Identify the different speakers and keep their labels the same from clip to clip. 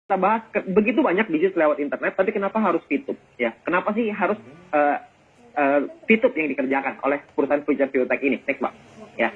Speaker 1: kita bahas begitu banyak bisnis lewat internet, tapi kenapa harus VTube? Ya, kenapa sih harus VTube yang dikerjakan oleh perusahaan future biotech ini? Next, Pak. Ya,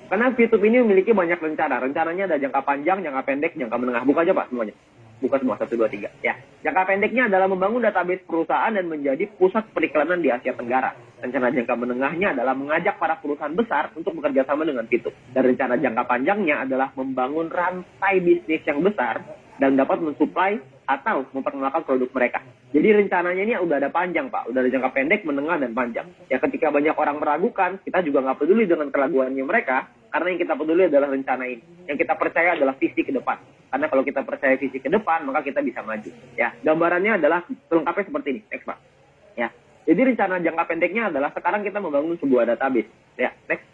Speaker 1: karena VTube ini memiliki banyak rencana. Rencananya ada jangka panjang, jangka pendek, jangka menengah. Buka aja, Pak, semuanya. Buka semua, 1, 2, 3. Ya. Jangka pendeknya adalah membangun database perusahaan dan menjadi pusat periklanan di Asia Tenggara. Rencana jangka menengahnya adalah mengajak para perusahaan besar untuk bekerja sama dengan VTube. Dan rencana jangka panjangnya adalah membangun rantai bisnis yang besar dan dapat mensuplai atau memperkenalkan produk mereka. Jadi rencananya ini udah ada panjang, Pak. Udah ada jangka pendek, menengah, dan panjang. Ya, ketika banyak orang meragukan, kita juga nggak peduli dengan keraguannya mereka, karena yang kita peduli adalah rencana ini. Yang kita percaya adalah visi ke depan. Karena kalau kita percaya visi ke depan, maka kita bisa maju. Ya, gambarannya adalah lengkapnya seperti ini. Next, Pak. Ya, jadi rencana jangka pendeknya adalah sekarang kita membangun sebuah database. Ya, next.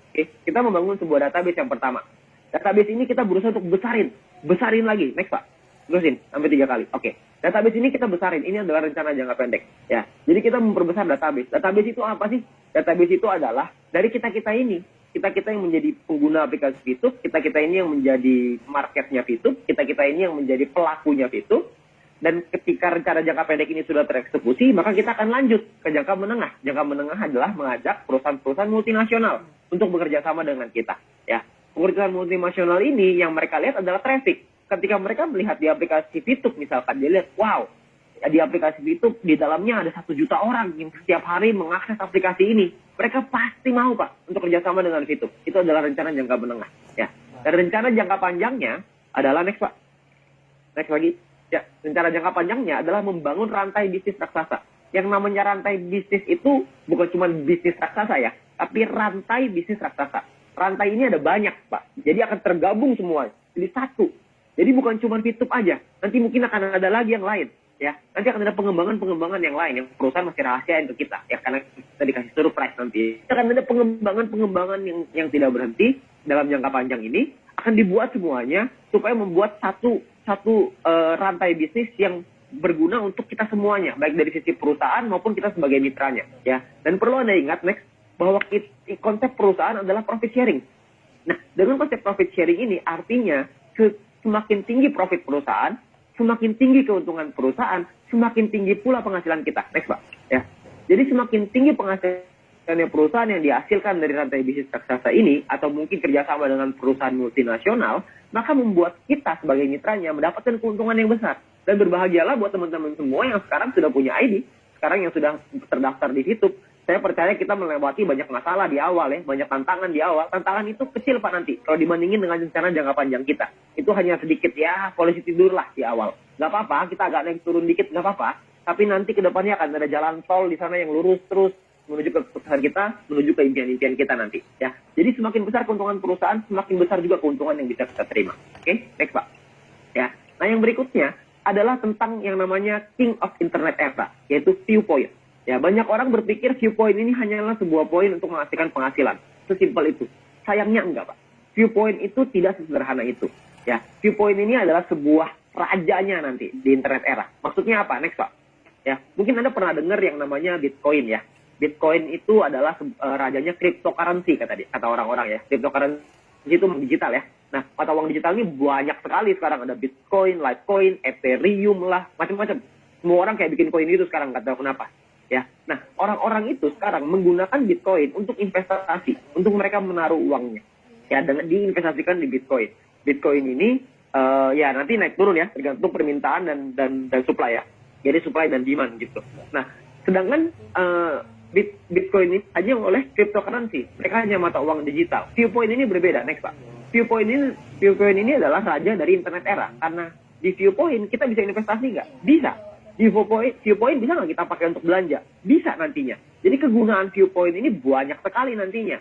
Speaker 1: Oke, kita membangun sebuah database yang pertama. Database ini kita berusaha untuk besarin lagi. Next, Pak. Terusin sampai 3 kali. Oke. Database ini kita besarin. Ini adalah rencana jangka pendek. Ya. Jadi kita memperbesar database. Database itu apa sih? Database itu adalah dari kita-kita ini. Kita-kita yang menjadi pengguna aplikasi VTube, kita-kita ini yang menjadi marketnya VTube, kita-kita ini yang menjadi pelakunya VTube. Dan ketika rencana jangka pendek ini sudah tereksekusi, maka kita akan lanjut ke jangka menengah. Jangka menengah adalah mengajak perusahaan-perusahaan multinasional untuk bekerja sama dengan kita. Ya. Perusahaan multinasional ini yang mereka lihat adalah traffic. Ketika mereka melihat di aplikasi VTube misalkan, dia lihat, wow, di aplikasi VTube di dalamnya ada 1 juta orang yang setiap hari mengakses aplikasi ini. Mereka pasti mau, Pak, untuk kerjasama dengan VTube. Itu adalah rencana jangka menengah. Ya. Dan rencana jangka panjangnya adalah, next, Pak. Next lagi. Ya, rencana jangka panjangnya adalah membangun rantai bisnis raksasa. Yang namanya rantai bisnis itu bukan cuma bisnis raksasa ya, tapi rantai bisnis raksasa. Rantai ini ada banyak, Pak. Jadi akan tergabung semua. Jadi satu. Jadi bukan cuma VTube aja. Nanti mungkin akan ada lagi yang lain. Ya, nanti akan ada pengembangan yang lain yang perusahaan masih rahasiain ke kita. Ya, karena kita dikasih surprise nanti. Akan ada pengembangan yang tidak berhenti dalam jangka panjang ini. Akan dibuat semuanya supaya membuat satu rantai bisnis yang berguna untuk kita semuanya. Baik dari sisi perusahaan maupun kita sebagai mitranya. Ya, dan perlu Anda ingat, next, bahwa konsep perusahaan adalah profit sharing. Nah, dengan konsep profit sharing ini artinya semakin tinggi profit perusahaan, semakin tinggi keuntungan perusahaan, semakin tinggi pula penghasilan kita. Next, Pak. Ya. Jadi semakin tinggi penghasilan perusahaan yang dihasilkan dari rantai bisnis raksasa ini, atau mungkin kerjasama dengan perusahaan multinasional, maka membuat kita sebagai mitranya mendapatkan keuntungan yang besar. Dan berbahagialah buat teman-teman semua yang sekarang sudah punya ID, sekarang yang sudah terdaftar di VTube. Saya percaya kita melewati banyak masalah di awal ya, banyak tantangan di awal. Tantangan itu kecil, Pak, nanti. Kalau dibandingin dengan rencana jangka panjang kita. Itu hanya sedikit ya, polisi tidur lah di awal. Nggak apa-apa, kita agak naik turun dikit, nggak apa-apa. Tapi nanti ke depannya akan ada jalan tol di sana yang lurus terus menuju ke perusahaan kita, menuju ke impian-impian kita nanti. Ya. Jadi semakin besar keuntungan perusahaan, semakin besar juga keuntungan yang bisa kita terima. Oke, next, Pak. Ya. Nah, yang berikutnya adalah tentang yang namanya King of Internet Era, yaitu Viewpoint. Ya, banyak orang berpikir Viewpoint ini hanyalah sebuah poin untuk menghasilkan penghasilan. Sesimpel itu. Sayangnya enggak, Pak. Viewpoint itu tidak sesederhana itu. Ya, Viewpoint ini adalah sebuah rajanya nanti di internet era. Maksudnya apa? Next, Pak. Ya, mungkin Anda pernah dengar yang namanya Bitcoin ya. Bitcoin itu adalah rajanya cryptocurrency kata orang-orang ya. Cryptocurrency itu digital ya. Nah, mata uang digital ini banyak sekali sekarang, ada Bitcoin, Litecoin, Ethereum lah, macam-macam. Semua orang kayak bikin koin itu sekarang, nggak tahu kenapa. Ya, nah orang-orang itu sekarang menggunakan Bitcoin untuk investasi, untuk mereka menaruh uangnya, ya, dengan diinvestasikan di Bitcoin. Bitcoin ini, ya nanti naik turun ya, tergantung permintaan dan supply ya. Jadi supply dan demand gitu. Nah, sedangkan Bitcoin ini hanya oleh cryptocurrency, mereka hanya mata uang digital. Viewpoint ini berbeda, next, Pak. Viewpoint ini adalah raja dari internet era, karena di Viewpoint kita bisa investasi nggak? Bisa. Di Viewpoint bisa nggak kita pakai untuk belanja? Bisa nantinya. Jadi kegunaan Viewpoint ini banyak sekali nantinya.